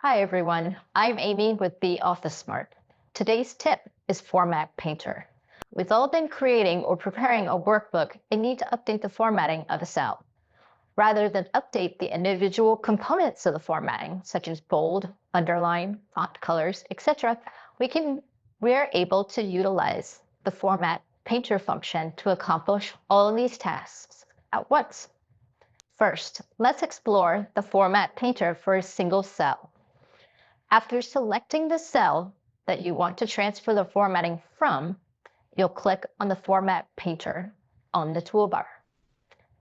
Hi everyone, I'm Amy with the Office Smart. Today's tip is Format Painter. We've all been creating or preparing a workbook and need to update the formatting of a cell. Rather than update the individual components of the formatting, such as bold, underline, font colors, etc., we're able to utilize the Format Painter function to accomplish all of these tasks at once. First, let's explore the Format Painter for a single cell. After selecting the cell that you want to transfer the formatting from, you'll click on the Format Painter on the toolbar.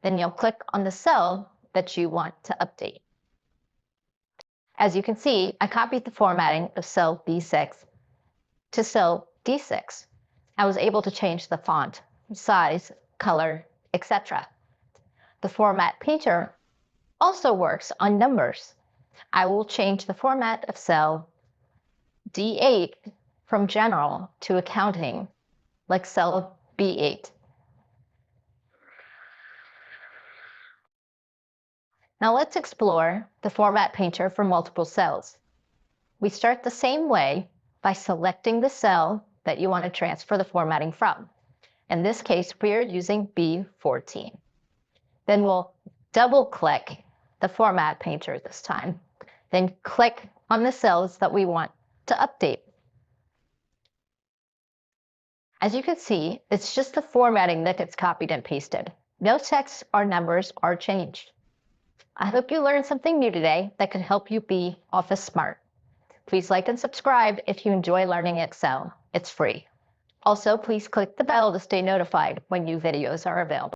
Then you'll click on the cell that you want to update. As you can see, I copied the formatting of cell B6 to cell D6. I was able to change the font, size, color, etc. The Format Painter also works on numbers. I will change the format of cell D8 from general to accounting, like cell B8. Now let's explore the Format Painter for multiple cells. We start the same way by selecting the cell that you want to transfer the formatting from. In this case, we are using B14. Then we'll double-click the Format Painter this time. Then click on the cells that we want to update. As you can see, it's just the formatting that gets copied and pasted. No text or numbers are changed. I hope you learned something new today that could help you be Office Smart. Please like and subscribe if you enjoy learning Excel. It's free. Also, please click the bell to stay notified when new videos are available.